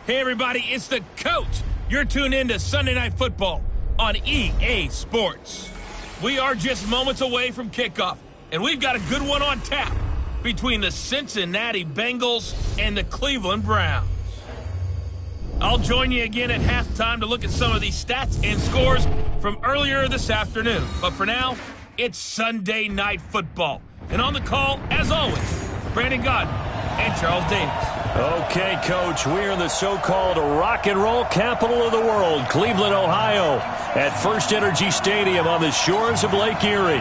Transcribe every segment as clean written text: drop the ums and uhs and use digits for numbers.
Hey everybody, it's the coach. You're tuned in to Sunday Night Football on EA Sports. We are just moments away from kickoff, and we've got a good one on tap between the Cincinnati Bengals and the Cleveland Browns. I'll join you again at halftime to look at some of these stats and scores from earlier this afternoon. But for now, it's Sunday Night Football. And on the call, as always, Brandon Godden and Charles Davis. Okay, Coach, we're in the so-called rock and roll capital of the world, Cleveland, Ohio, at First Energy Stadium on the shores of Lake Erie.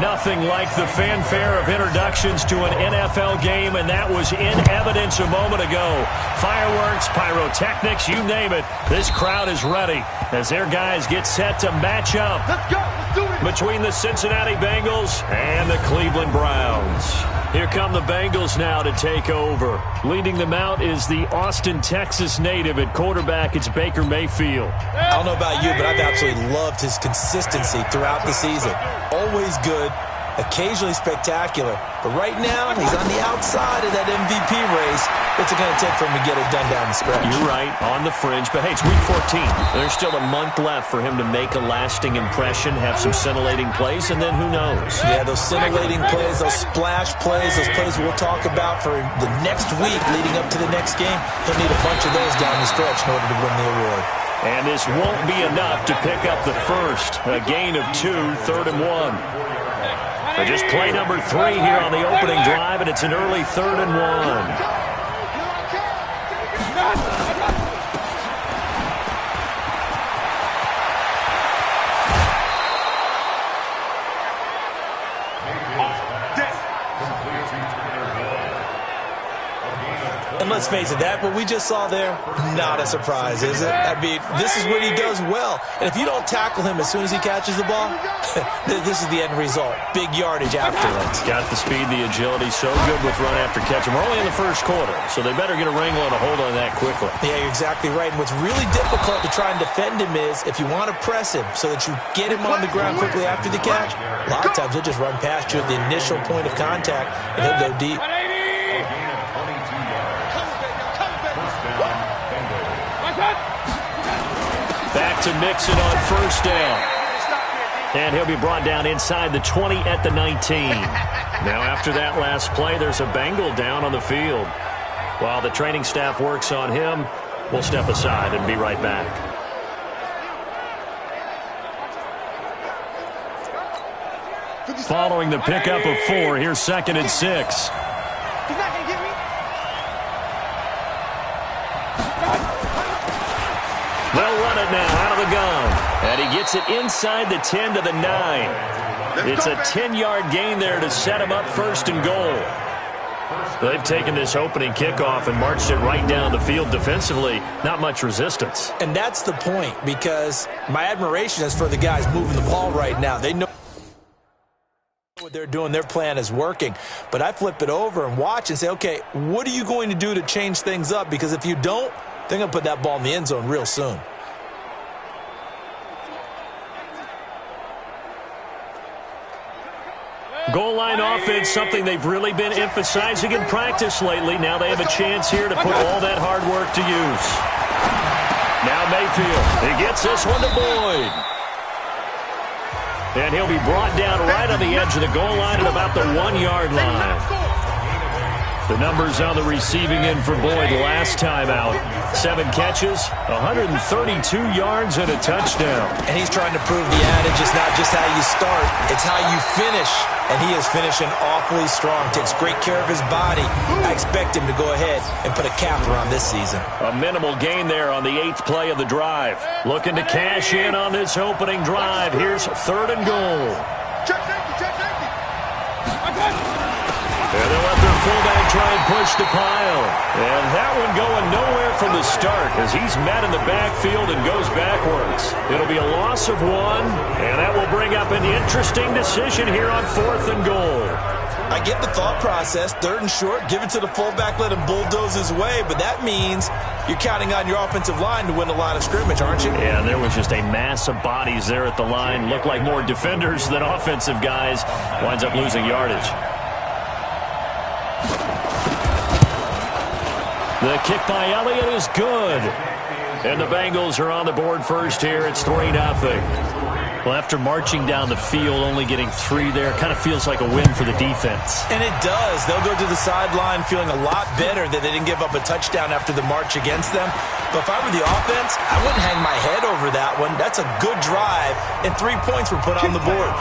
Nothing like the fanfare of introductions to an NFL game, and that was in evidence a moment ago. Fireworks, pyrotechnics, you name it. This crowd is ready as their guys get set to match up. Let's go. Let's do it. Between the Cincinnati Bengals and the Cleveland Browns. Here come the Bengals now to take over. Leading them out is the Austin, Texas native at quarterback. It's Baker Mayfield. I don't know about you, but I've absolutely loved his consistency throughout the season. Always good, occasionally spectacular. But right now, he's on the outside of that MVP race. What's it going to take for him to get it done down the stretch? You're right, on the fringe. But, hey, it's week 14. There's still a month left for him to make a lasting impression, have some scintillating plays, and then who knows? Yeah, those scintillating plays, those splash plays, those plays we'll talk about for the next week leading up to the next game. He'll need a bunch of those down the stretch in order to win the award. And this won't be enough to pick up the first. A gain of 2, 3rd and 1. So just play number 3 here on the opening drive, and it's an early 3rd and 1. And let's face it, that what we just saw there, not a surprise, is it? I mean, this is what he does well. And if you don't tackle him as soon as he catches the ball, this is the end result. Big yardage after it. Got the speed, the agility, so good with run after catch. And we're only in the first quarter, so they better get a wrangle and a hold on that quickly. Yeah, you're exactly right. And what's really difficult to try and defend him is if you want to press him so that you get him on the ground quickly after the catch, a lot of times he'll just run past you at the initial point of contact, and he'll go deep. Back to Mixon on first down. And he'll be brought down inside the 20 at the 19. Now after that last play, there's a Bengal down on the field. While the training staff works on him, we'll step aside and be right back. Following the pickup of 4, here's 2nd and 6. They'll run it now out of the gun. And he gets it inside the 10 to the 9. It's a 10-yard gain there to set him up 1st and goal. They've taken this opening kickoff and marched it right down the field defensively. Not much resistance. And that's the point, because my admiration is for the guys moving the ball right now. They know what they're doing. Their plan is working. But I flip it over and watch and say, okay, what are you going to do to change things up? Because if you don't, they're going to put that ball in the end zone real soon. Goal line offense, something they've really been emphasizing in practice lately. Now they have a chance here to put all that hard work to use. Now Mayfield, he gets this one to Boyd. And he'll be brought down right on the edge of the goal line at about the 1-yard line. The numbers on the receiving end for Boyd last time out. 7 catches, 132 yards, and a touchdown. And he's trying to prove the adage, it's not just how you start, it's how you finish. And he is finishing awfully strong, takes great care of his body. I expect him to go ahead and put a capper on this season. A minimal gain there on the 8th play of the drive. Looking to cash in on this opening drive. Here's 3rd and goal. And they'll let their fullback try and push the pile. And that one going nowhere from the start as he's met in the backfield and goes backwards. It'll be a loss of 1, and that will bring up an interesting decision here on 4th and goal. I get the thought process, 3rd and short, give it to the fullback, let him bulldoze his way, but that means you're counting on your offensive line to win the line of scrimmage, aren't you? Yeah, there was just a mass of bodies there at the line. Looked like more defenders than offensive guys. Winds up losing yardage. The kick by Elliott is good. And the Bengals are on the board first here. It's 3-0. Well, after marching down the field, only getting 3 there, kind of feels like a win for the defense. And it does. They'll go to the sideline feeling a lot better that they didn't give up a touchdown after the march against them. But if I were the offense, I wouldn't hang my head over that one. That's a good drive, and 3 points were put on the board.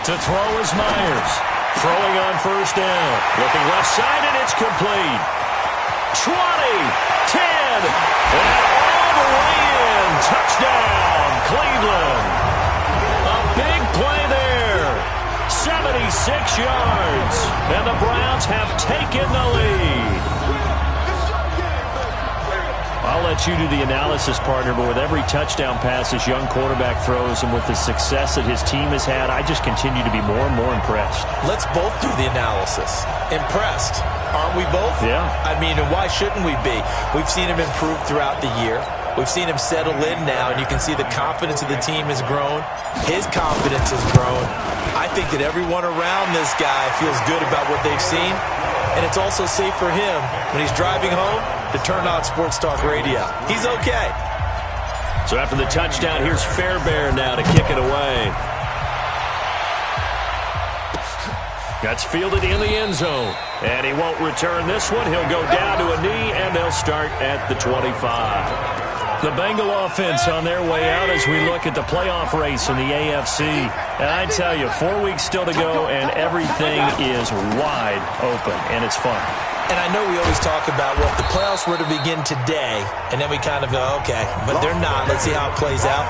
To throw is Myers. Throwing on first down. Looking left side, and it's complete. 20, 10, and all the way in. Touchdown, Cleveland. A big play there. 76 yards. And the Browns have taken the lead. I'll let you do the analysis, partner, but with every touchdown pass this young quarterback throws and with the success that his team has had, I just continue to be more and more impressed. Let's both do the analysis. Impressed. Aren't we both? Yeah. I mean, and why shouldn't we be? We've seen him improve throughout the year. We've seen him settle in now, and you can see the confidence of the team has grown. His confidence has grown. I think that everyone around this guy feels good about what they've seen, and it's also safe for him when he's driving home to turn on Sports Talk Radio. He's okay. So after the touchdown, here's Fairbairn now to kick it away. That's fielded in the end zone. And he won't return this one. He'll go down to a knee, and they'll start at the 25. The Bengal offense on their way out as we look at the playoff race in the AFC. And I tell you, 4 weeks still to go, and everything is wide open, and it's fun. And I know we always talk about, well, if the playoffs were to begin today, and then we kind of go, okay, but they're not. Let's see how it plays out.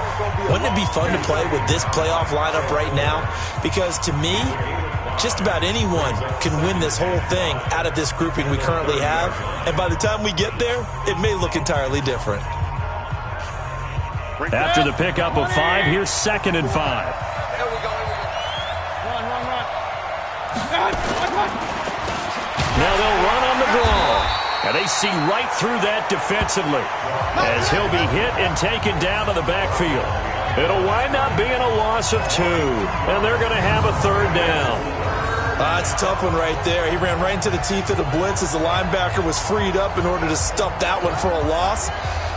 Wouldn't it be fun to play with this playoff lineup right now? Because to me, just about anyone can win this whole thing out of this grouping we currently have. And by the time we get there, it may look entirely different. After the pickup of 5, here's 2nd and 5. Here we go. Run. Now they'll run on the draw. And they see right through that defensively as he'll be hit and taken down to the backfield. It'll wind up being a loss of 2, and they're going to have a 3rd down. That's a tough one right there. He ran right into the teeth of the blitz as the linebacker was freed up in order to stuff that one for a loss.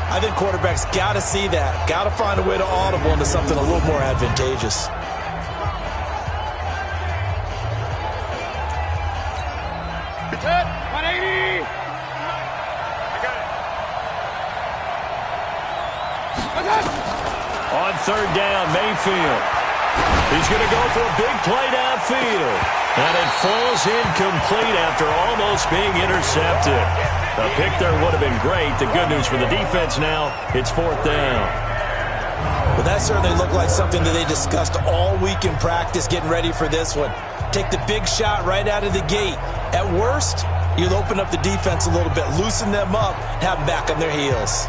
I think quarterbacks got to see that. Got to find a way to audible into something a little more advantageous. Hit. 180. I got it. On 3rd down, Mayfield. He's going to go for a big play downfield. And it falls incomplete after almost being intercepted. A pick there would have been great. The good news for the defense now, it's 4th down. Well, that certainly looked like something that they discussed all week in practice getting ready for this one. Take the big shot right out of the gate. At worst, you'll open up the defense a little bit, loosen them up, have them back on their heels.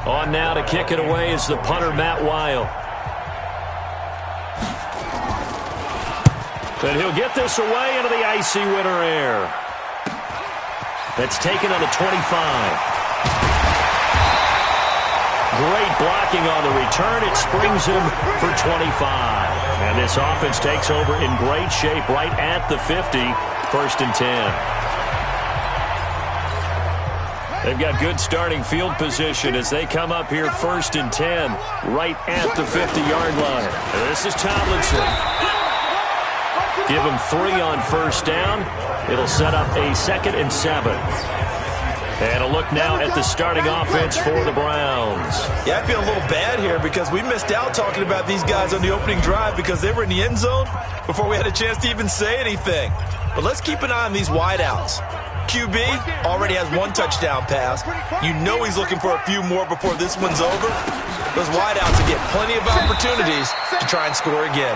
On now to kick it away is the punter, Matt Weil. And he'll get this away into the icy winter air. That's taken on the 25. Great blocking on the return. It springs him for 25. And this offense takes over in great shape right at the 50. 1st and 10. They've got good starting field position as they come up here 1st and 10 right at the 50-yard line. And this is Tomlinson. Give him 3 on 1st down. It'll set up a 2nd and 7. And a look now at the starting offense for the Browns. Yeah, I feel a little bad here because we missed out talking about these guys on the opening drive because they were in the end zone before we had a chance to even say anything. But let's keep an eye on these wideouts. QB already has one touchdown pass. You know he's looking for a few more before this one's over. Those wideouts will get plenty of opportunities to try and score again.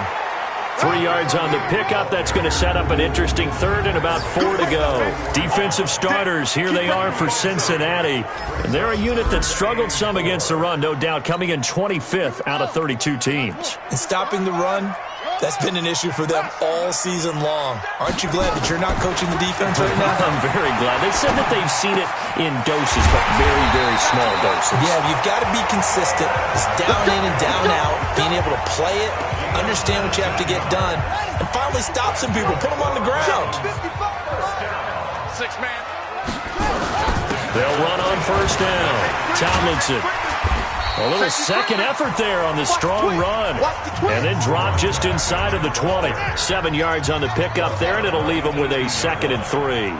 3 yards on the pickup. That's going to set up an interesting third and about 4 to go. Defensive starters, here they are for Cincinnati. And they're a unit that struggled some against the run, no doubt, coming in 25th out of 32 teams. And stopping the run, that's been an issue for them all season long. Aren't you glad that you're not coaching the defense right now? I'm very glad. They said that they've seen it in doses, but very, very small doses. Yeah, you've got to be consistent. It's down in and down out, being able to play it, understand what you have to get done, and finally stop some people, put them on the ground. 6-man. They'll run on first down. Tomlinson. A little second effort there on the strong run. And then drop just inside of the 20. 7 yards on the pickup there, and it'll leave them with a 2nd and 3.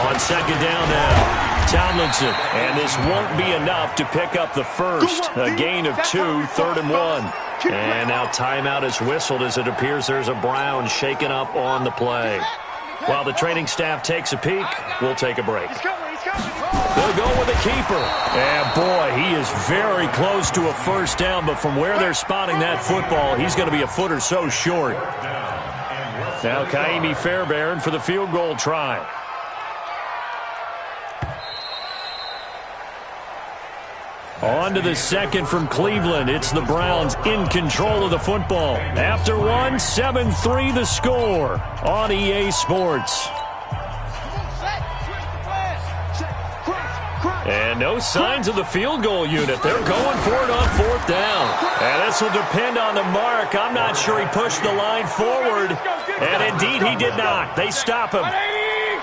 On second down now, Tomlinson. And this won't be enough to pick up the first. A gain of 2, 3rd and 1. And now timeout is whistled as it appears there's a Brown shaken up on the play. While the training staff takes a peek, we'll take a break. They'll go with a keeper. And, boy, he is very close to a first down, but from where they're spotting that football, he's going to be a foot or so short. Now Kaimi Fairbairn for the field goal try. On to the second from Cleveland. It's the Browns in control of the football. After one, 7-3 the score on EA Sports. And no signs of the field goal unit. They're going for it on 4th down. And this will depend on the mark. I'm not sure he pushed the line forward. And indeed he did not. They stop him.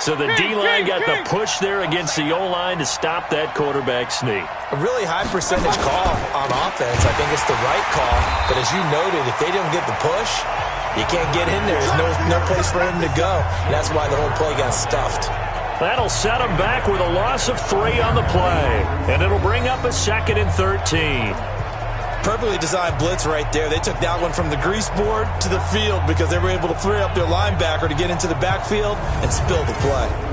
So the D-line got the push there against the O-line to stop that quarterback sneak. A really high percentage call on offense. I think it's the right call. But as you noted, if they don't get the push, you can't get in there. There's no place for him to go. And that's why the whole play got stuffed. That'll set him back with a loss of 3 on the play. And it'll bring up a 2nd and 13. Perfectly designed blitz right there. They took that one from the grease board to the field because they were able to free up their linebacker to get into the backfield and spill the play.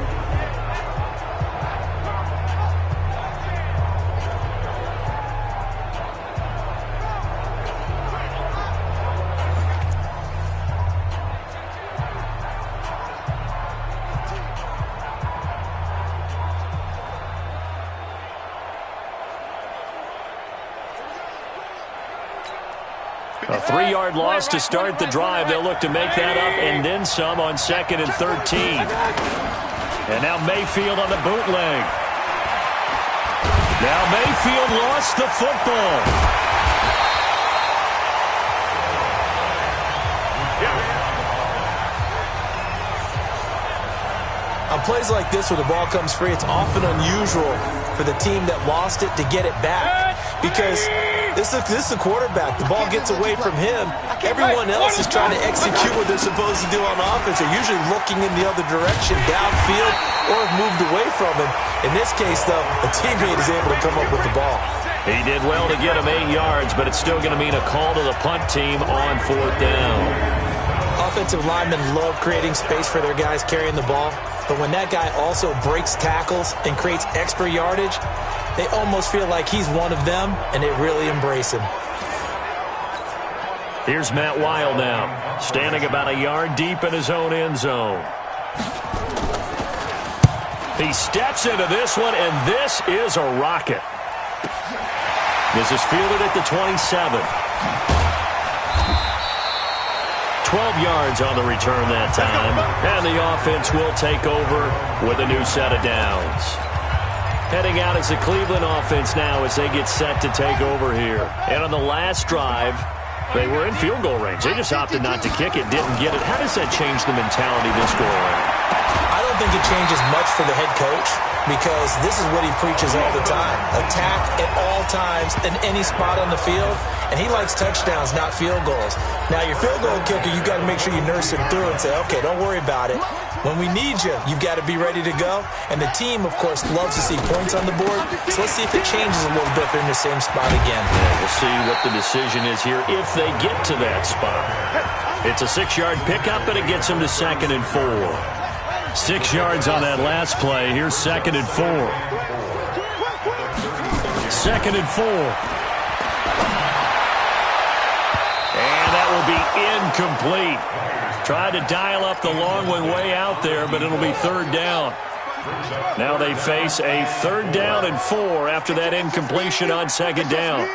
A 3-yard loss to start the drive. They'll look to make that up and then some on 2nd and 13. And now Mayfield on the bootleg. Now Mayfield lost the football. On plays like this where the ball comes free, it's often unusual for the team that lost it to get it back. Because this is the quarterback. The ball gets away from him. Everyone else is trying to execute what they're supposed to do on offense. They're usually looking in the other direction, downfield, or have moved away from him. In this case, though, a teammate is able to come up with the ball. He did well to get him 8 yards, but it's still going to mean a call to the punt team on 4th down. Offensive linemen love creating space for their guys carrying the ball, but when that guy also breaks tackles and creates extra yardage, they almost feel like he's one of them, and they really embrace him. Here's Matt Weil now, standing about a yard deep in his own end zone. He steps into this one, and this is a rocket. This is fielded at the 27. 12 yards on the return that time. And the offense will take over with a new set of downs. Heading out is the Cleveland offense now as they get set to take over here. And on the last drive, they were in field goal range. They just opted not to kick it, didn't get it. How does that change the mentality this go around? I don't think it changes much for the head coach because this is what he preaches all the time. Attack at all times in any spot on the field. And he likes touchdowns, not field goals. Now, your field goal kicker, you've got to make sure you nurse him through and say, okay, don't worry about it. When we need you, you've got to be ready to go. And the team, of course, loves to see points on the board. So let's see if it changes a little bit if they're in the same spot again. Yeah, we'll see what the decision is here if they get to that spot. It's a 6-yard pickup, and it gets him to 2nd and 4. 6 yards on that last play. Here's 2nd and 4. 2nd and 4. And that will be incomplete. Tried to dial up the long one way out there, but it'll be 3rd down. Now they face a 3rd down and 4 after that incompletion on 2nd down.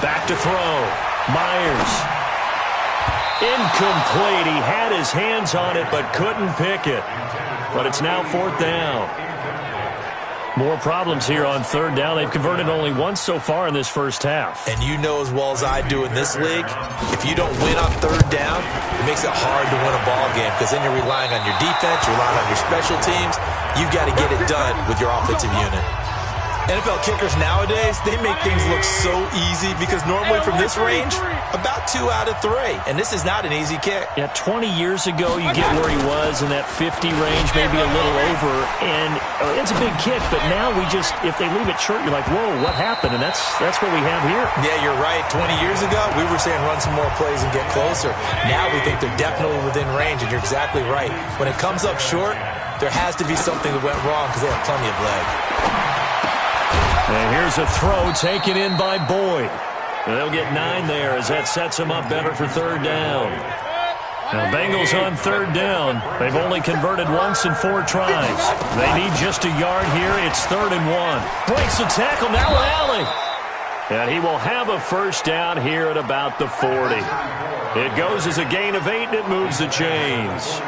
Back to throw. Myers. Incomplete. He had his hands on it but couldn't pick it. But it's now 4th down. More problems here on 3rd down. They've converted only once so far in this first half. And you know as well as I do in this league, if you don't win on 3rd down, it makes it hard to win a ball game because then you're relying on your defense, you're relying on your special teams. You've got to get it done with your offensive unit. NFL kickers nowadays, they make things look so easy because normally from this range, about 2 out of 3. And this is not an easy kick. Yeah, 20 years ago, you get where he was in that 50 range, maybe a little over, and it's a big kick. But now we just, if they leave it short, you're like, whoa, what happened? And that's what we have here. Yeah, you're right. 20 years ago, we were saying run some more plays and get closer. Now we think they're definitely within range, and you're exactly right. When it comes up short, there has to be something that went wrong because they have plenty of leg. And here's a throw taken in by Boyd. And they'll get 9 there as that sets them up better for 3rd down. Now, Bengals on 3rd down. They've only converted once in 4 tries. They need just a yard here. It's 3rd and 1. Breaks the tackle. Now Alley. And he will have a 1st down here at about the 40. It goes as a gain of 8, and it moves the chains.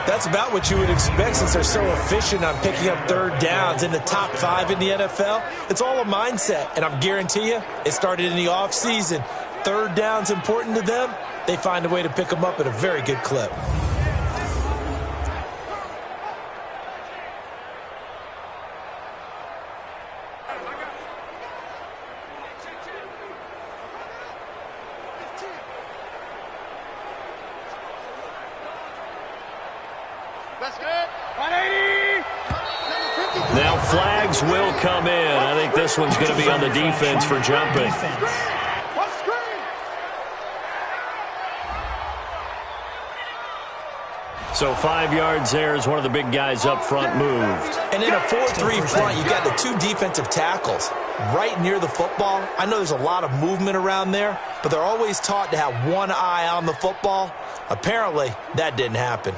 That's about what you would expect since they're so efficient on picking up 3rd downs in the top 5 in the NFL. It's all a mindset, and I guarantee you it started in the offseason. 3rd down's important to them. They find a way to pick them up at a very good clip. Now flags will come in. I think this one's going to be on the defense for jumping. So 5 yards there as one of the big guys up front moved. And in a 4-3 front, you've got the 2 defensive tackles right near the football. I know there's a lot of movement around there, but they're always taught to have one eye on the football. Apparently, that didn't happen.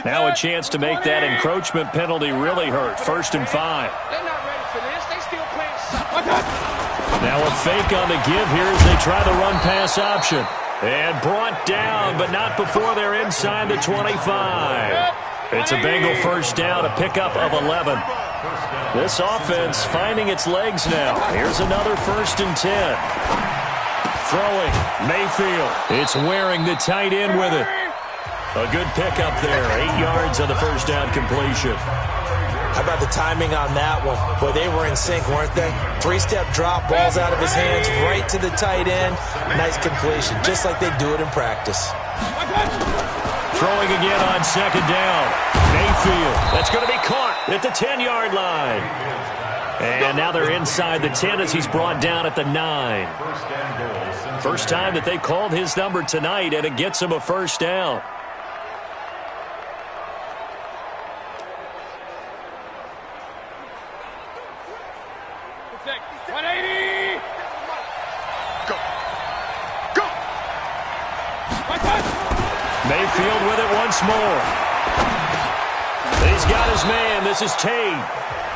Now a chance to make that encroachment penalty really hurt. 1st and 5. They're not ready for this. They still playing suck. Now a fake on the give here as they try the run-pass option. And brought down, but not before they're inside the 25. It's a Bengal 1st down, a pickup of 11. This offense finding its legs now. Here's another 1st and 10. Throwing, Mayfield. It's wearing the tight end with it. A good pickup there. 8 yards on the 1st down completion. How about the timing on that one? Boy, they were in sync, weren't they? 3-step drop, balls out of his hands, right to the tight end. Nice completion, just like they do it in practice. Throwing again on 2nd down. Mayfield. That's going to be caught at the 10-yard line. And now they're inside the 10 as he's brought down at the 9. First time that they've called his number tonight, and it gets him a 1st down. Mayfield with it once more. He's got his man. This is Tate.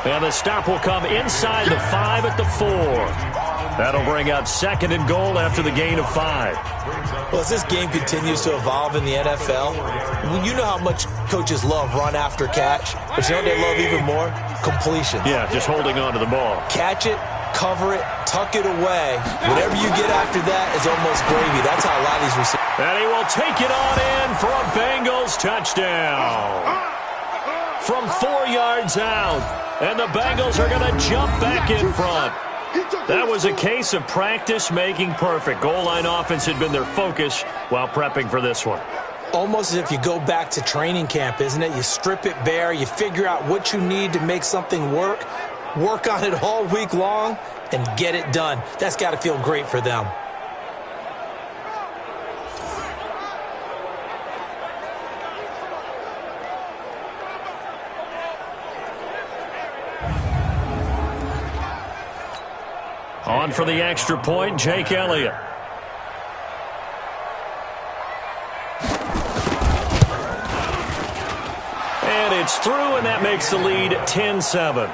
And the stop will come inside the 5 at the 4. That'll bring up 2nd and goal after the gain of 5. Well, as this game continues to evolve in the NFL, you know how much coaches love run after catch, but you know what they love even more? Completion. Yeah, just holding on to the ball. Catch it, cover it, tuck it away. Whatever you get after that is almost gravy. That's how a lot of these receivers. And he will take it on in for a Bengals touchdown. From 4 yards out. And the Bengals are going to jump back in front. That was a case of practice making perfect. Goal line offense had been their focus while prepping for this one. Almost as if you go back to training camp, isn't it? You strip it bare, you figure out what you need to make something work on it all week long, and get it done. That's got to feel great for them. On for the extra point, Jake Elliott. And it's through, and that makes the lead 10-7.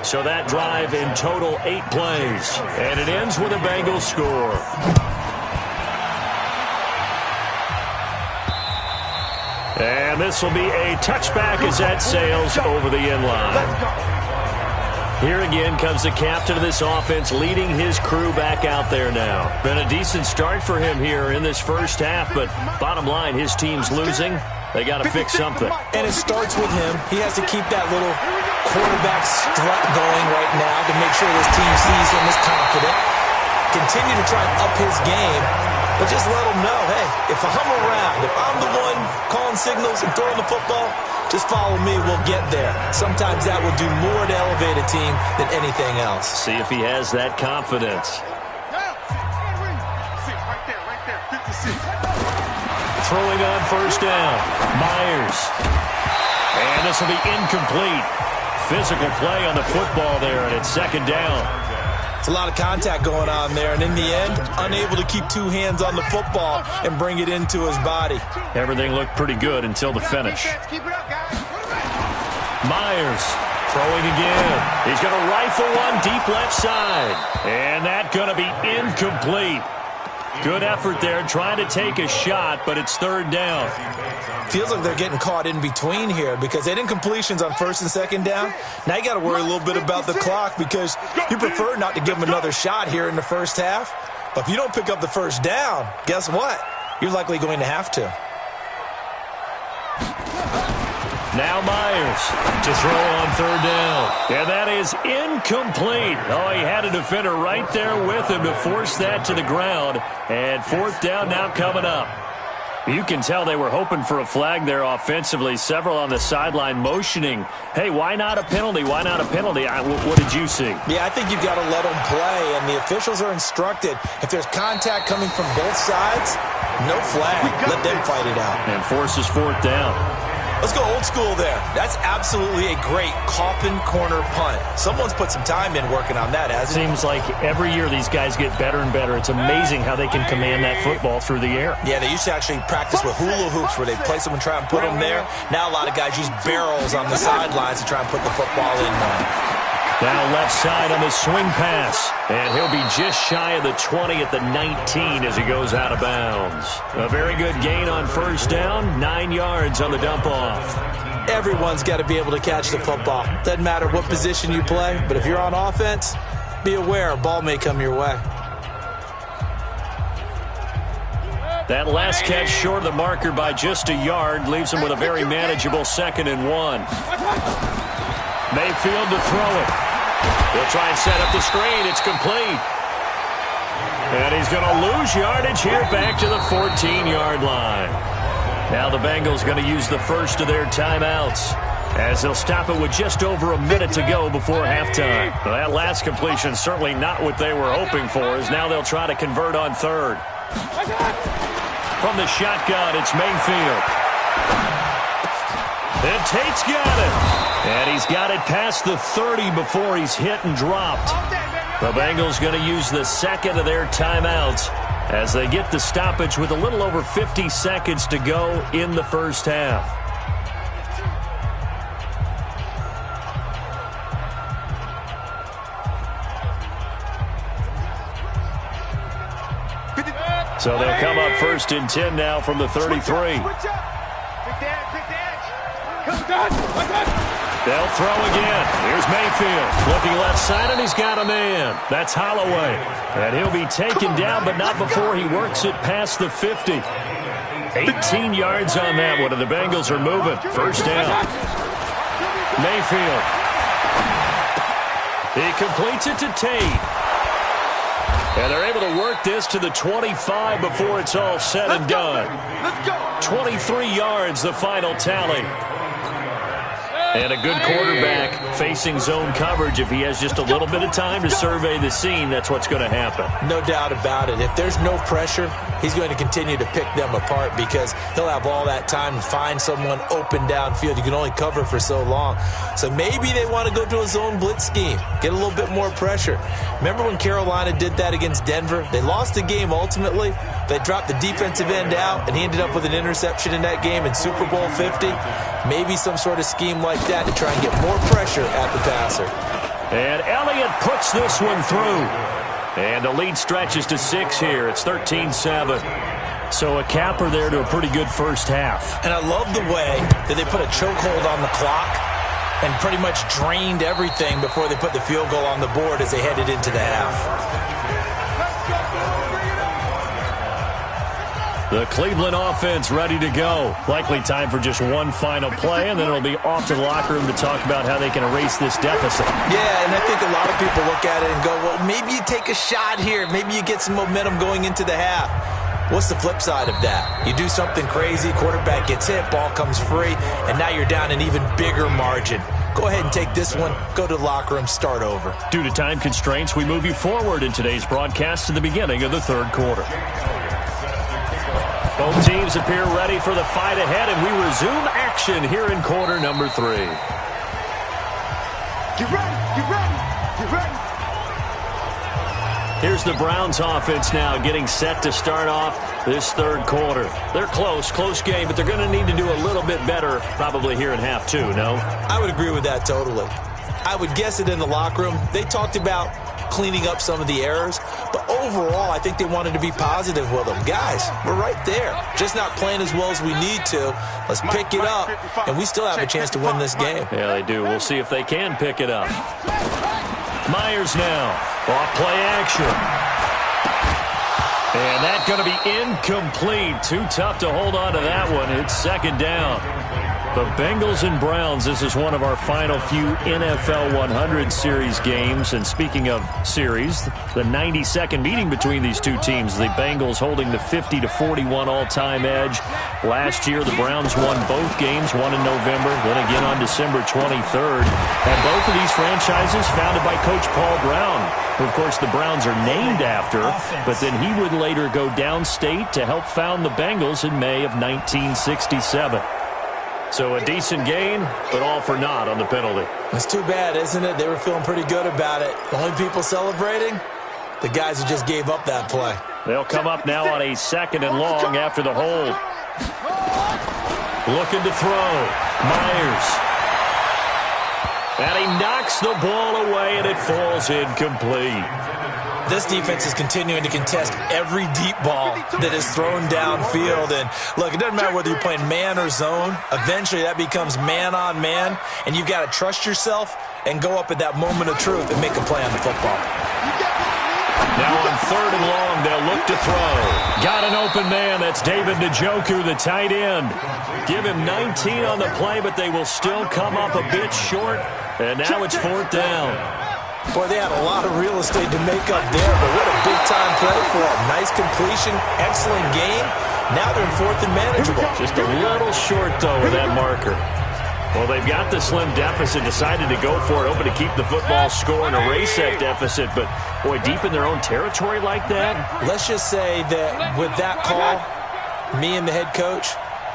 So that drive in total 8 plays. And it ends with a Bengals score. And this will be a touchback as that sails over the end line. Here again comes the captain of this offense, leading his crew back out there now. Been a decent start for him here in this first half, but bottom line, his team's losing. They got to fix something. And it starts with him. He has to keep that little quarterback strut going right now to make sure this team sees him as confident. Continue to try and up his game, but just let him know, hey, if I'm around, if I'm the one calling signals and throwing the football, just follow me, we'll get there. Sometimes that will do more to elevate a team than anything else. See if he has that confidence. Throwing on first down. Myers. And this will be incomplete. Physical play on the football there, and it's second down. It's a lot of contact going on there, and in the end, unable to keep two hands on the football and bring it into his body. Everything looked pretty good until the finish. Myers throwing again. He's going to rifle one deep left side. And that's going to be incomplete. Good effort there, trying to take a shot, but it's third down. Feels like they're getting caught in between here because they didn't completions on first and second down. Now you got to worry a little bit about the clock because you prefer not to give them another shot here in the first half. But if you don't pick up the first down, guess what? You're likely going to have to. Now Myers to throw on third down. And that is incomplete. Oh, he had a defender right there with him to force that to the ground. And fourth down now coming up. You can tell they were hoping for a flag there offensively. Several on the sideline motioning. Hey, why not a penalty? Why not a penalty? What did you see? Yeah, I think you've got to let them play. And the officials are instructed, if there's contact coming from both sides, no flag. Let them fight it out. And forces fourth down. Let's go old school there. That's absolutely a great coffin corner punt. Someone's put some time in working on that, hasn't it? Seems like every year these guys get better and better. It's amazing how they can command that football through the air. Yeah, they used to actually practice with hula hoops where they place them and try and put them there. Now a lot of guys use barrels on the sidelines to try and put the football in there. Now left side on the swing pass. And he'll be just shy of the 20 at the 19 as he goes out of bounds. A very good gain on first down. 9 yards on the dump off. Everyone's got to be able to catch the football. Doesn't matter what position you play, but if you're on offense, be aware a ball may come your way. That last catch short of the marker by just a yard leaves him with a very manageable 2nd and 1. Mayfield to throw it. He'll try and set up the screen. It's complete. And he's going to lose yardage here back to the 14-yard line. Now the Bengals going to use the first of their timeouts as they'll stop it with just over a minute to go before halftime. Well, that last completion certainly not what they were hoping for, as now they'll try to convert on third. From the shotgun, it's Mayfield. And Tate's got it. And he's got it past the 30 before he's hit and dropped. The Bengals going to use the second of their timeouts as they get the stoppage with a little over 50 seconds to go in the first half. So they'll come up 1st and 10 now from the 33. They'll throw again. Here's Mayfield. Looking left side, and he's got a man. That's Holloway. And he'll be taken down, but not before he works it past the 50. 18 yards on that one, and the Bengals are moving. First down. Mayfield. He completes it to Tate. And they're able to work this to the 25 before it's all said and done. 23 yards, the final tally. And a good quarterback facing zone coverage. If he has just a little bit of time to survey the scene, that's what's going to happen. No doubt about it. If there's no pressure, he's going to continue to pick them apart because he'll have all that time to find someone open downfield. You can only cover for so long. So maybe they want to go to a zone blitz scheme, get a little bit more pressure. Remember when Carolina did that against Denver? They lost the game ultimately. They dropped the defensive end out, and he ended up with an interception in that game in Super Bowl 50. Maybe some sort of scheme like that to try and get more pressure at the passer. And Elliott puts this one through. And the lead stretches to 6 here. It's 13-7. So a capper there to a pretty good first half. And I love the way that they put a chokehold on the clock and pretty much drained everything before they put the field goal on the board as they headed into the half. The Cleveland offense ready to go. Likely time for just one final play, and then it'll be off to the locker room to talk about how they can erase this deficit. Yeah, and I think a lot of people look at it and go, well, maybe you take a shot here. Maybe you get some momentum going into the half. What's the flip side of that? You do something crazy, quarterback gets hit, ball comes free, and now you're down an even bigger margin. Go ahead and take this one, go to the locker room, start over. Due to time constraints, we move you forward in today's broadcast to the beginning of the third quarter. Both teams appear ready for the fight ahead, and we resume action here in quarter number 3. Get ready, get ready, get ready. Here's the Browns offense now getting set to start off this third quarter. They're close game, but they're going to need to do a little bit better probably here in half 2, no? I would agree with that totally. I would guess it in the locker room. They talked about cleaning up some of the errors, but overall I think they wanted to be positive with them. Guys, we're right there, just not playing as well as we need to. Let's pick it up, and we still have a chance to win this game. Yeah, they do. We'll see if they can pick it up. Myers now, off play action. And that's going to be incomplete. Too tough to hold on to that one. It's second down. The Bengals and Browns, this is one of our final few NFL 100 series games. And speaking of series, the 92nd meeting between these two teams. The Bengals holding the 50-41 all-time edge. Last year, the Browns won both games, one in November, then again on December 23rd. And both of these franchises founded by Coach Paul Brown, who, of course, the Browns are named after. But then he would later go downstate to help found the Bengals in May of 1967. So a decent gain, but all for naught on the penalty. It's too bad, isn't it? They were feeling pretty good about it. The only people celebrating, the guys who just gave up that play. They'll come up now on a second and long after the hold. Looking to throw. Myers. And he knocks the ball away, and it falls incomplete. This defense is continuing to contest every deep ball that is thrown downfield. And look, it doesn't matter whether you're playing man or zone. Eventually that becomes man on man, and you've got to trust yourself and go up at that moment of truth and make a play on the football. Now on third and long, they'll look to throw. Got an open man. That's David Njoku, the tight end. Give him 19 on the play, but they will still come up a bit short. And now it's fourth down. Boy, they had a lot of real estate to make up there, but what a big-time play for them. Nice completion, excellent game. Now they're in fourth and manageable. Just a little short, though, with that marker. Well, they've got the slim deficit, decided to go for it, hoping to keep the football score and erase that deficit. But, boy, deep in their own territory like that? Let's just say that with that call, me and the head coach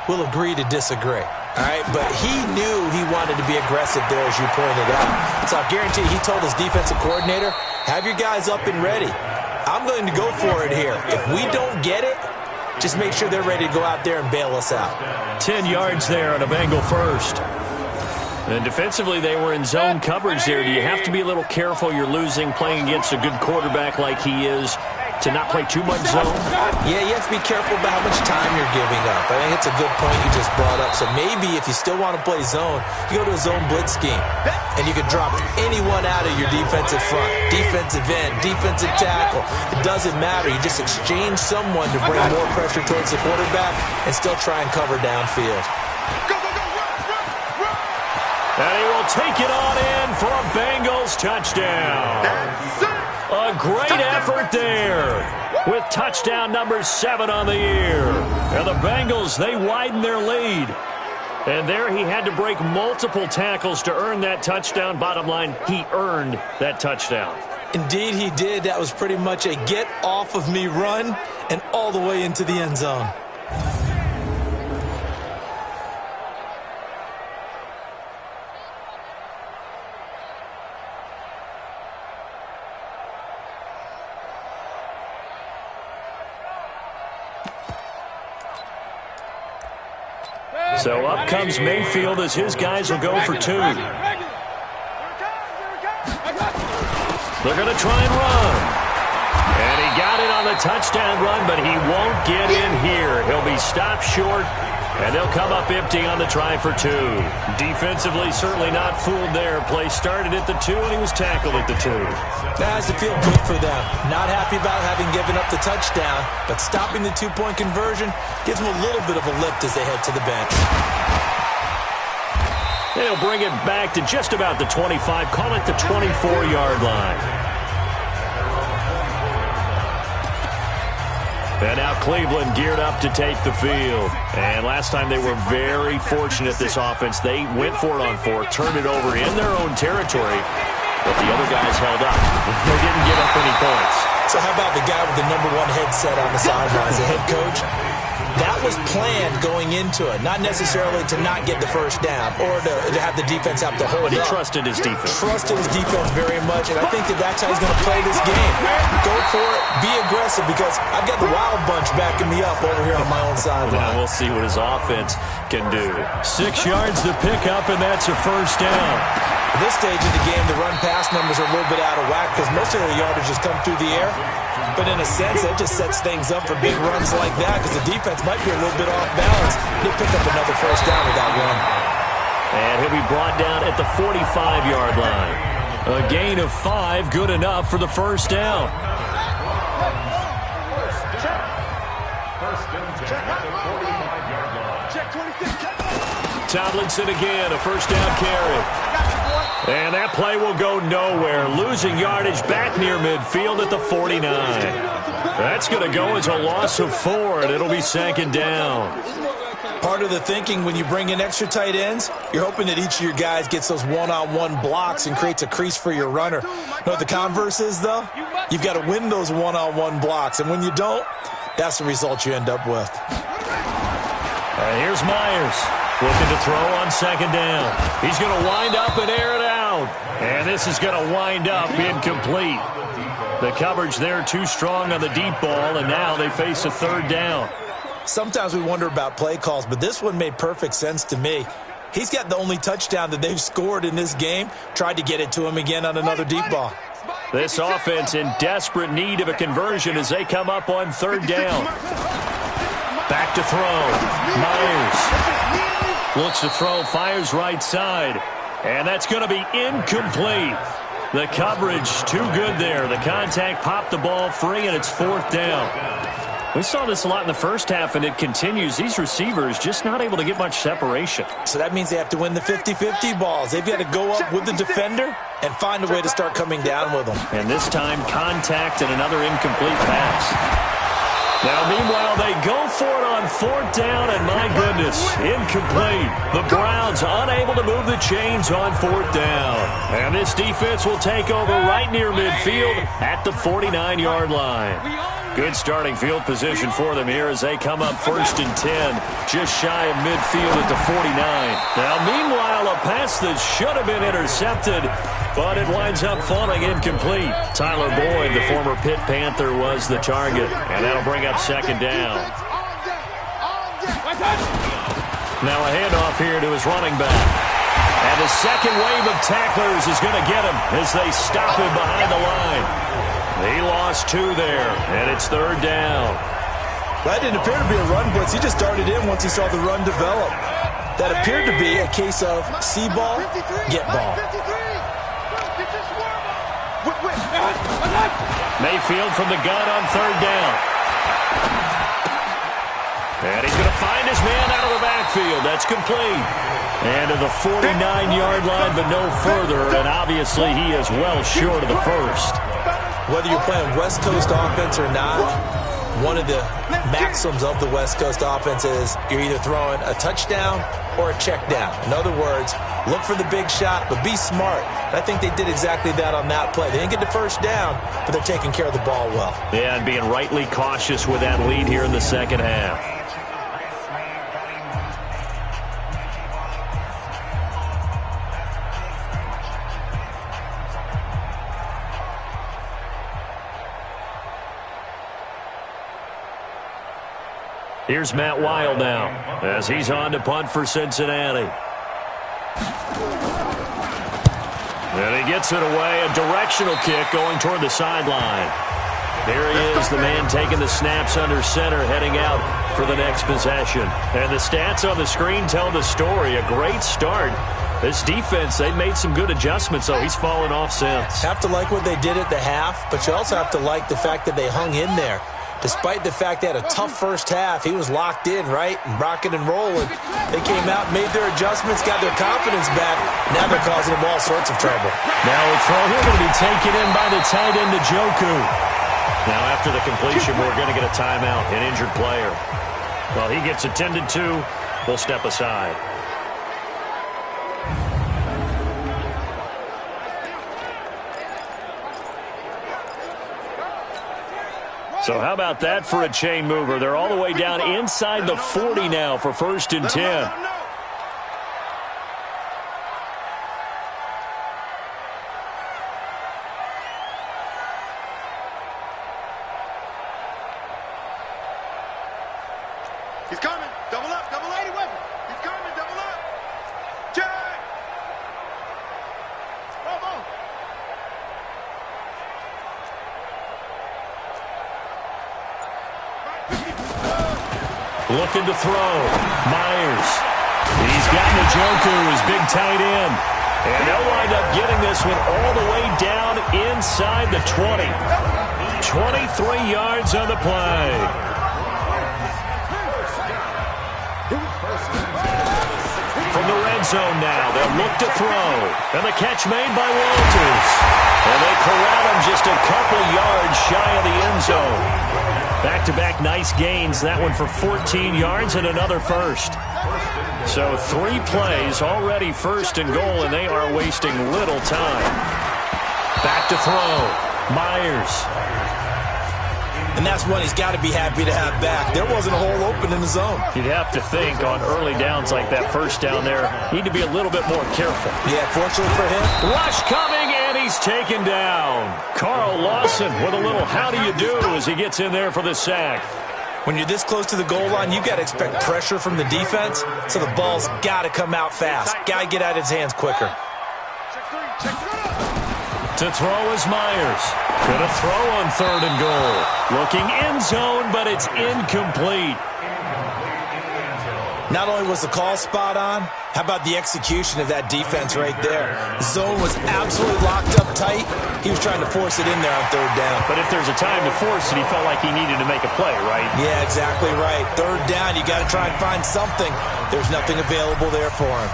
will agree to disagree. All right, but he knew he wanted to be aggressive there, as you pointed out. So I guarantee he told his defensive coordinator, have your guys up and ready. I'm going to go for it here. If we don't get it, just make sure they're ready to go out there and bail us out. 10 yards there on a Bengal first. And defensively, they were in zone coverage there. Do you have to be a little careful? You're losing, playing against a good quarterback like he is, to not play too much zone? Yeah, you have to be careful about how much time you're giving up. I think it's a good point you just brought up. So maybe if you still want to play zone, you go to a zone blitz scheme. And you can drop anyone out of your defensive front. Defensive end, defensive tackle. It doesn't matter. You just exchange someone to bring more pressure towards the quarterback and still try and cover downfield. And he will take it on in for a Bengals touchdown. A great effort there with touchdown number 7 on the year. And the Bengals, they widen their lead. And there he had to break multiple tackles to earn that touchdown. Bottom line, he earned that touchdown. Indeed he did. That was pretty much a get-off-of-me run and all the way into the end zone. So up comes Mayfield as his guys will go for 2. They're going to try and run. And he got it on the touchdown run, but he won't get in here. He'll be stopped short, and they'll come up empty on the try for 2. Defensively, certainly not fooled there. Play started at the 2, and he was tackled at the 2. That has to feel good for them. Not happy about having given up the touchdown, but stopping the 2-point conversion gives them a little bit of a lift as they head to the bench. They'll bring it back to just about the 25, call it the 24-yard line. And now Cleveland geared up to take the field. And last time they were very fortunate, this offense. They went for it on 4, turned it over in their own territory, but the other guys held up. They didn't give up any points. So how about the guy with the number 1 headset on the sidelines, the head coach? That was planned going into it, not necessarily to not get the first down or to have the defense have to hold But he up. trusted his defense. Trusted his defense very much, and I think that's how he's going to play this game. Go for it, be aggressive, because I've got the Wild Bunch backing me up over here on my own sideline. Now we'll see what his offense can do. 6 yards to pick up, and that's a first down. At this stage of the game, the run-pass numbers are a little bit out of whack because most of the yardage has come through the air. But in a sense, that just sets things up for big runs like that because the defense might be a little bit off balance. They pick up another first down with that run. And he'll be brought down at the 45-yard line. A gain of 5, good enough for the first down. Tomlinson again, a first down carry. And that play will go nowhere. Losing yardage back near midfield at the 49. That's going to go as a loss of 4, and it'll be 2nd down. Part of the thinking when you bring in extra tight ends, you're hoping that each of your guys gets those one-on-one blocks and creates a crease for your runner. You know what the converse is, though? You've got to win those one-on-one blocks, and when you don't, that's the result you end up with. And here's Myers. Looking to throw on 2nd down. He's going to wind up and air it out. And this is going to wind up incomplete. The coverage there too strong on the deep ball, and now they face a 3rd down. Sometimes we wonder about play calls, but this one made perfect sense to me. He's got the only touchdown that they've scored in this game. Tried to get it to him again on another deep ball. This offense in desperate need of a conversion as they come up on 3rd down. Back to throw. Myers looks to throw, fires right side. And that's going to be incomplete. The coverage too good there. The contact popped the ball free, and it's 4th down. We saw this a lot in the first half, and it continues. These receivers just not able to get much separation. So that means they have to win the 50-50 balls. They've got to go up with the defender and find a way to start coming down with them. And this time, contact and another incomplete pass. Now, meanwhile, they go for it on 4th down, and my goodness, incomplete. The Browns unable to move the chains on 4th down. And this defense will take over right near midfield at the 49-yard line. Good starting field position for them here as they come up 1st and 10, just shy of midfield at the 49. Now, meanwhile, a pass that should have been intercepted, but it winds up falling incomplete. Tyler Boyd, the former Pitt Panther, was the target, and that'll bring up 2nd down. Now a handoff here to his running back. And the second wave of tacklers is going to get him as they stop him behind the line. He lost 2 there, and it's 3rd down. That didn't appear to be a run blitz. He just started in once he saw the run develop. That appeared to be a case of see ball, get ball. Mayfield from the gun on 3rd down. And he's going to find his man out of the backfield. That's complete. And to the 49-yard line, but no further. And obviously he is well short of the first. Whether you're playing West Coast offense or not, one of the maxims of the West Coast offense is you're either throwing a touchdown or a check down. In other words, look for the big shot, but be smart. And I think they did exactly that on that play. They didn't get the first down, but they're taking care of the ball well. Yeah, and being rightly cautious with that lead here in the second half. Here's Matt Wild now as he's on to punt for Cincinnati. And he gets it away, a directional kick going toward the sideline. There he is, the man taking the snaps under center, heading out for the next possession. And the stats on the screen tell the story. A great start. This defense, they've made some good adjustments, though. He's fallen off since. Have to like what they did at the half, but you also have to like the fact that they hung in there. Despite the fact they had a tough first half, he was locked in, right, and rocking and rolling. They came out, made their adjustments, got their confidence back. Now they're causing them all sorts of trouble. Now a throw here going to be taken in by the tight end, Njoku. Now after the completion, we're going to get a timeout, an injured player. Well, he gets attended to. We'll step aside. So how about that for a chain mover? They're all the way down inside the 40 now for 1st and 10. He's coming. Double up. Double 80 weapon. He's coming. Double up. Check. Bravo. Looking to throw. Myers. He's got Njoku, his big tight end. And they'll wind up getting this one all the way down inside the 20. 23 yards on the play. From the red zone now, they'll look to throw. And the catch made by Walters. And they corral him just a couple yards shy of the end zone. Back-to-back nice gains. That one for 14 yards and another first. So 3 plays already 1st and goal, and they are wasting little time. Back to throw. Myers. And that's one he's got to be happy to have back. There wasn't a hole open in the zone. You'd have to think on early downs like that first down there, need to be a little bit more careful. Yeah, fortunately for him. Rush coming, and he's taken down. Carl Lawson with a little how do you do as he gets in there for the sack. When you're this close to the goal line, you got to expect pressure from the defense, so the ball's got to come out fast. Got to get out of his hands quicker. To throw is Myers. Gonna throw on 3rd and goal. Looking end zone, but it's incomplete. Not only was the call spot on, how about the execution of that defense right there? The zone was absolutely locked up tight. He was trying to force it in there on 3rd down. But if there's a time to force it, he felt like he needed to make a play, right? Yeah, exactly right. 3rd down, you got to try and find something. There's nothing available there for him.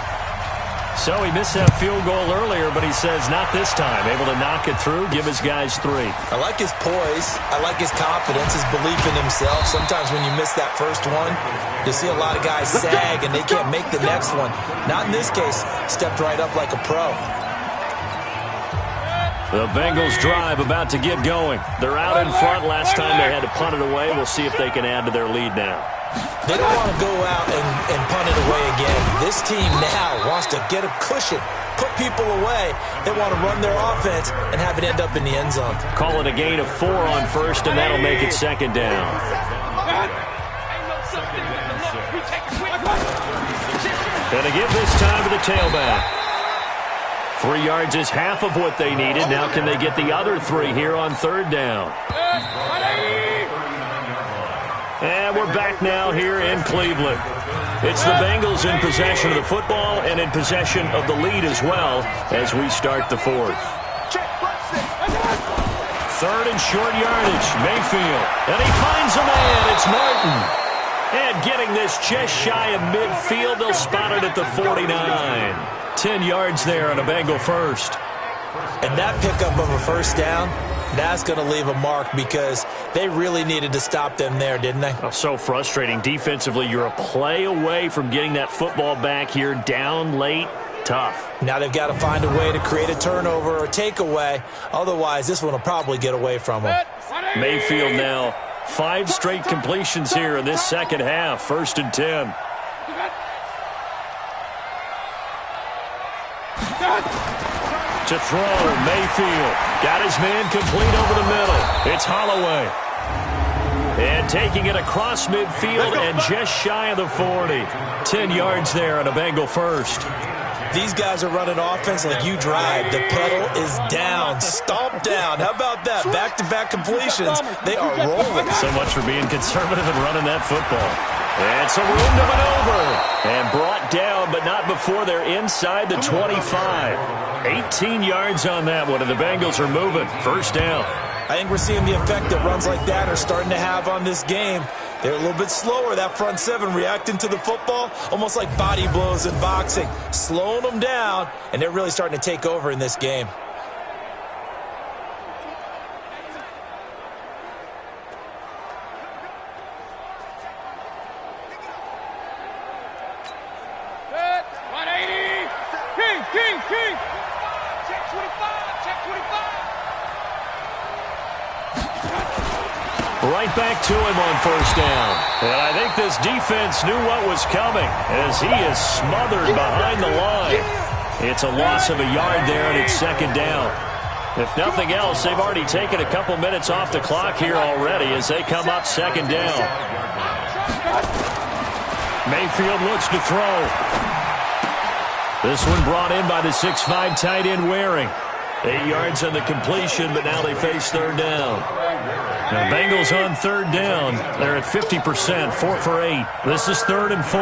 So he missed that field goal earlier, but he says not this time. Able to knock it through, give his guys 3. I like his poise. I like his confidence, his belief in himself. Sometimes when you miss that first one, you see a lot of guys sag and they can't make the next one. Not in this case. Stepped right up like a pro. The Bengals drive about to get going. They're out in front. Last time they had to punt it away. We'll see if they can add to their lead now. They don't want to go out and punt it away again. This team now wants to get a cushion, put people away. They want to run their offense and have it end up in the end zone. Call it a gain of 4 on 1st, and that'll make it 2nd down. And to give this time to the tailback. 3 yards is half of what they needed. Now can they get the other 3 here on 3rd down? And we're back now here in Cleveland. It's the Bengals in possession of the football and in possession of the lead as well as we start the 4th. 3rd and short yardage. Mayfield. And he finds a man. It's Martin. And getting this just shy of midfield, they'll spot it at the 49. 10 yards there on a Bengal first. And that pickup of a first down, that's going to leave a mark because they really needed to stop them there, didn't they? Oh, so frustrating. Defensively, you're a play away from getting that football back here, down late. Tough. Now they've got to find a way to create a turnover or takeaway. Otherwise, this one will probably get away from them. Mayfield now 5 straight completions here in this second half. 1st and 10. To throw, Mayfield. Got his man complete over the middle. It's Holloway. And taking it across midfield and just shy of the 40. 10 yards there on a Bengal first. These guys are running offense like you drive. The pedal is down. Stomp down. How about that? Back-to-back completions. They are rolling. So much for being conservative and running that football. And some room to maneuver. And brought down, but not before they're inside the 25. 18 yards on that one, and the Bengals are moving. 1st down. I think we're seeing the effect that runs like that are starting to have on this game. They're a little bit slower, that front seven, reacting to the football, almost like body blows in boxing, slowing them down, and they're really starting to take over in this game. Right back to him on 1st down. And I think this defense knew what was coming as he is smothered behind the line. It's a loss of a yard there, and it's 2nd down. If nothing else, they've already taken a couple minutes off the clock here already as they come up 2nd down. Mayfield looks to throw. This one brought in by the 6'5" tight end Waring. 8 yards on the completion, but now they face 3rd down. Now, Bengals on 3rd down. They're at 50%, 4 for 8. This is 3rd and 4.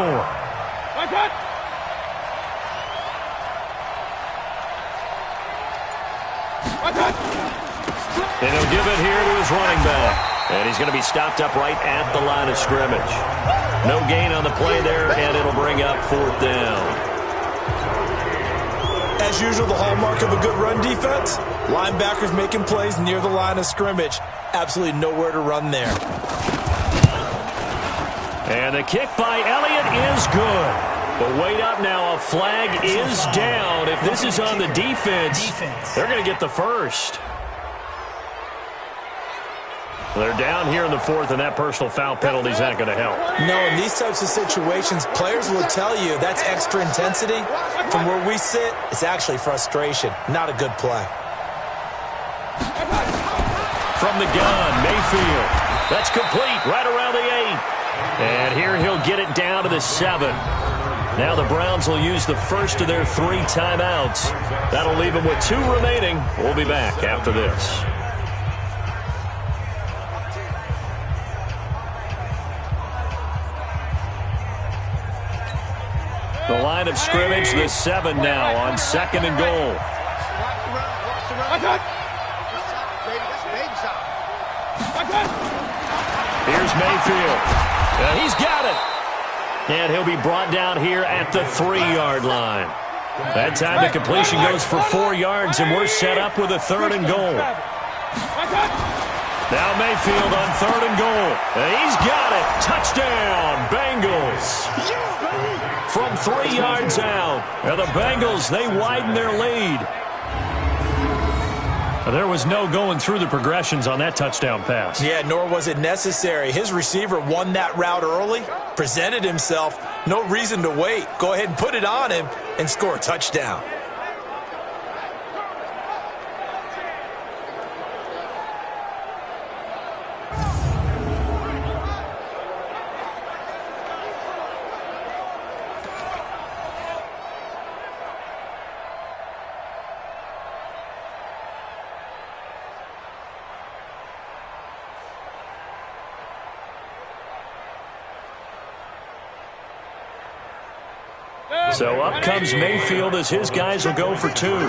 And he'll give it here to his running back. And he's going to be stopped up right at the line of scrimmage. No gain on the play there, and it'll bring up 4th down. As usual, the hallmark of a good run defense, linebackers making plays near the line of scrimmage. Absolutely nowhere to run there. And the kick by Elliott is good. But wait up now, a flag is down. If this is on the defense, they're going to get the first. They're down here in the 4th, and that personal foul penalty is not going to help. No, in these types of situations, players will tell you that's extra intensity. From where we sit, it's actually frustration. Not a good play. From the gun, Mayfield. That's complete right around the 8. And here he'll get it down to the 7. Now the Browns will use the first of their 3 timeouts. That'll leave them with 2 remaining. We'll be back after this. The line of scrimmage, the 7 now on 2nd and goal. Here's Mayfield. He's got it. And he'll be brought down here at the 3-yard line. That time the completion goes for 4 yards, and we're set up with a 3rd and goal. Now Mayfield on 3rd and goal. And he's got it. Touchdown, Bengals. From 3 yards out. And the Bengals, they widen their lead. There was no going through the progressions on that touchdown pass. Yeah, nor was it necessary. His receiver won that route early, presented himself. No reason to wait. Go ahead and put it on him and score a touchdown. So up comes Mayfield as his guys will go for 2. And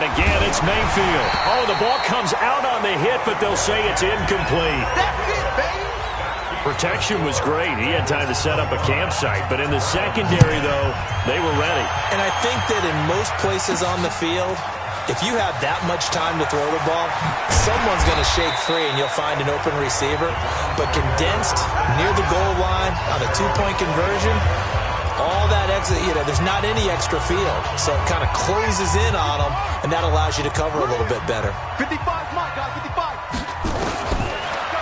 again, It's Mayfield. Oh, the ball comes out on the hit, but they'll say it's incomplete. That's it, baby. Protection was great. He had time to set up a campsite. But in the secondary, though, they were ready. And I think that in most places on the field, if you have that much time to throw the ball, someone's going to shake free and you'll find an open receiver. But condensed near the goal line on a two-point conversion, all that extra, there's not any extra field. So it kind of closes in on them, and that allows you to cover a little bit better. 55, my guy, 55.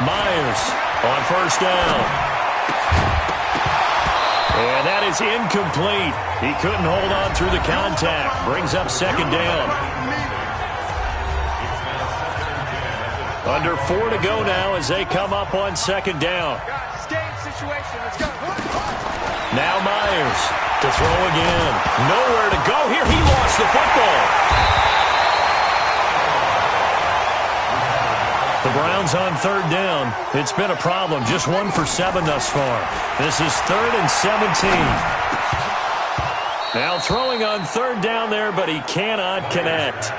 Myers on first down. And that is incomplete. He couldn't hold on through the contact. Brings up second down. Under 4 to go now as they come up on second down. Now Myers to throw again. Nowhere to go here. He lost the football. The Browns on third down. It's been a problem. Just 1 for 7 thus far. This is 3rd and 17. Now throwing on third down there, but he cannot connect.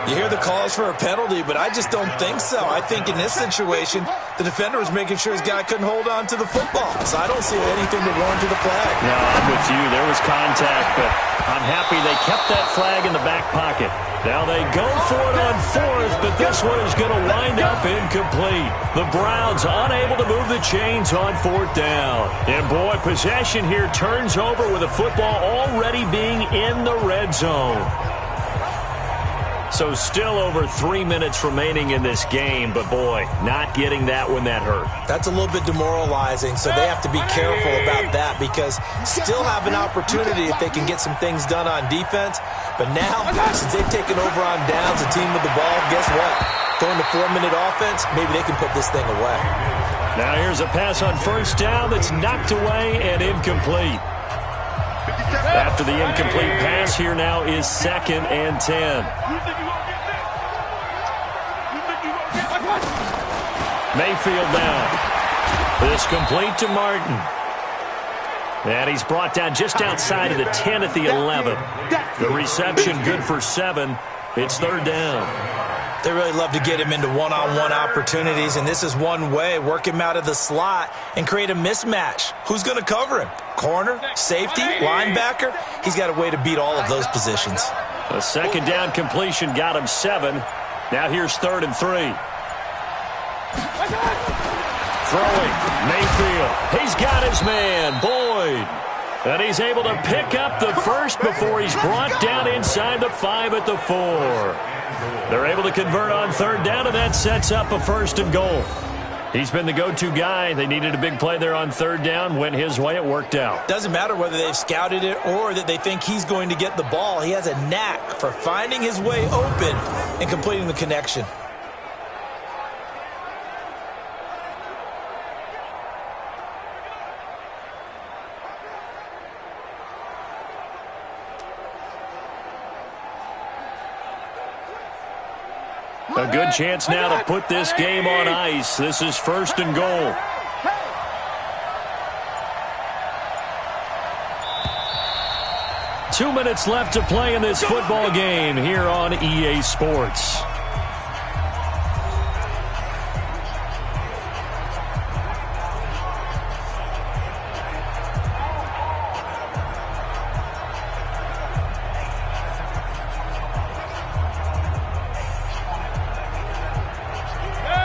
You hear the calls for a penalty, but I just don't think so. I think in this situation, the defender was making sure his guy couldn't hold on to the football. So I don't see anything to warrant the flag. No, I'm with you. There was contact, but I'm happy they kept that flag in the back pocket. Now they go for it on 4th, but this one is going to wind up incomplete. The Browns unable to move the chains on 4th down. And boy, possession here turns over with the football already being in the red zone. So still over 3 minutes remaining in this game, but boy, not getting that when that hurt. That's a little bit demoralizing, so they have to be careful about that because still have an opportunity if they can get some things done on defense. But now, since they've taken over on downs, a team with the ball, guess what? Going to 4-minute offense, maybe they can put this thing away. Now here's a pass on first down that's knocked away and incomplete. After the incomplete pass, here now is 2nd and 10. Mayfield now. This complete to Martin. And he's brought down just outside of the 10 at the 11. The reception good for 7. It's 3rd down. They really love to get him into one-on-one opportunities, and this is one way. Work him out of the slot and create a mismatch. Who's going to cover him? Corner, safety, linebacker? He's got a way to beat all of those positions. A 2nd down completion got him 7. Now here's 3rd and 3. Throwing, Mayfield. He's got his man, Boyd. And he's able to pick up the first before he's brought down inside the 5 at the 4. They're able to convert on 3rd down, and that sets up a 1st and goal. He's been the go-to guy. They needed a big play there on 3rd down. Went his way. It worked out. Doesn't matter whether they've scouted it or that they think he's going to get the ball. He has a knack for finding his way open and completing the connection. A good chance now to put this game on ice. This is 1st and goal. Two minutes left to play in this football game here on EA Sports.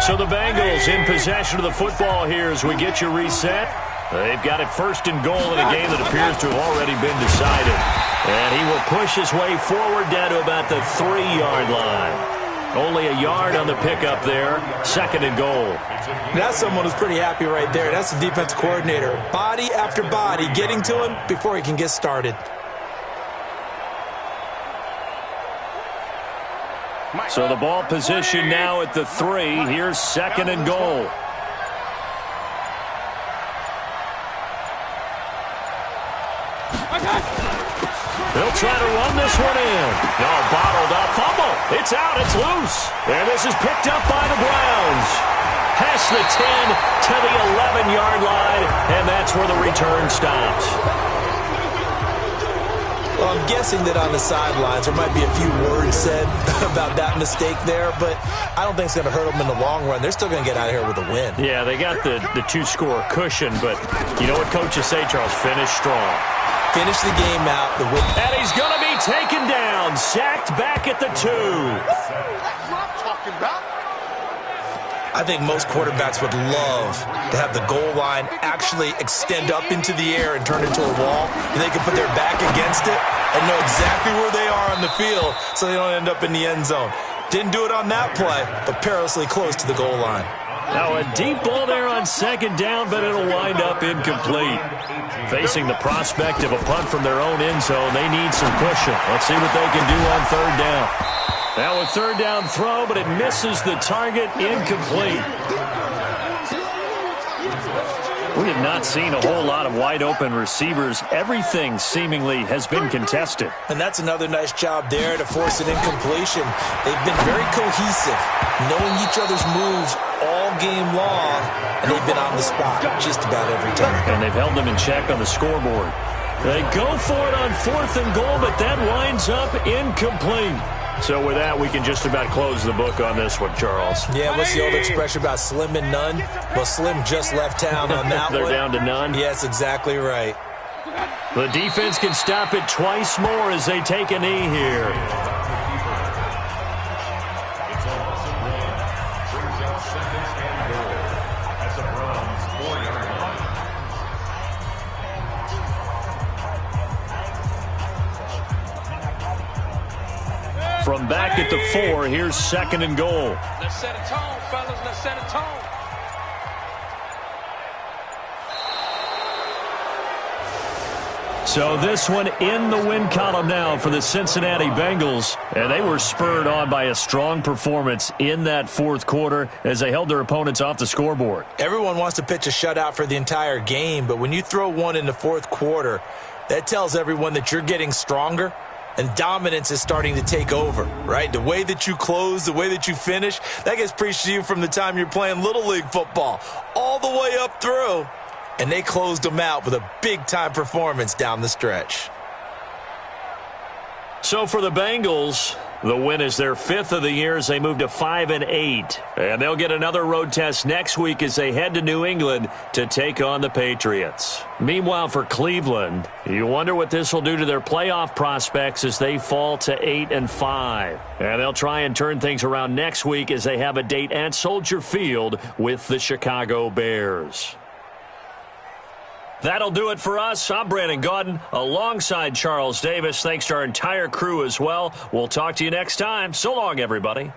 So the Bengals in possession of the football here as we get you reset. They've got it 1st and goal in a game that appears to have already been decided. And he will push his way forward down to about the 3-yard line. Only a yard on the pickup there. 2nd and goal. That's someone who's pretty happy right there. That's the defense coordinator. Body after body getting to him before he can get started. So the ball position now at the 3. Here's 2nd and goal. They'll try to run this one in. No, bottled up. Fumble. It's out. It's loose. And this is picked up by the Browns. Past the 10 to the 11-yard line, and that's where the return stops. Well, I'm guessing that on the sidelines there might be a few words said about that mistake there, but I don't think it's going to hurt them in the long run. They're still going to get out of here with a win. Yeah, they got the two-score cushion, but you know what coaches say, Charles? Finish strong. Finish the game out. The win. And he's going to be taken down, sacked back at the 2. That's what I'm talking about. I think most quarterbacks would love to have the goal line actually extend up into the air and turn into a wall, and they can put their back against it and know exactly where they are on the field so they don't end up in the end zone. Didn't do it on that play, but perilously close to the goal line. Now a deep ball there on second down, but it'll wind up incomplete. Facing the prospect of a punt from their own end zone, they need some cushion. Let's see what they can do on third down. Now a third down throw, but it misses the target, incomplete. We have not seen a whole lot of wide-open receivers. Everything seemingly has been contested. And that's another nice job there to force an incompletion. They've been very cohesive, knowing each other's moves all game long, and they've been on the spot just about every time. And they've held them in check on the scoreboard. They go for it on 4th and goal, but that winds up incomplete. So with that, we can just about close the book on this one, Charles. Yeah, what's the old expression about slim and none? Well, Slim just left town on that They're one. down to none? Yes, exactly right. The defense can stop it twice more as they take a knee here. From back at the 4, here's 2nd and goal. Let's set a tone, fellas. Let's set a tone. So this one in the win column now for the Cincinnati Bengals. And they were spurred on by a strong performance in that 4th quarter as they held their opponents off the scoreboard. Everyone wants to pitch a shutout for the entire game, but when you throw one in the 4th quarter, that tells everyone that you're getting stronger. And dominance is starting to take over, right? The way that you close, the way that you finish, that gets preached to you from the time you're playing Little League football all the way up through. And they closed them out with a big-time performance down the stretch. So for the Bengals, the win is their 5th of the year as they move to 5-8. And they'll get another road test next week as they head to New England to take on the Patriots. Meanwhile, for Cleveland, you wonder what this will do to their playoff prospects as they fall to 8-5. And they'll try and turn things around next week as they have a date at Soldier Field with the Chicago Bears. That'll do it for us. I'm Brandon Gaudin alongside Charles Davis. Thanks to our entire crew as well. We'll talk to you next time. So long, everybody.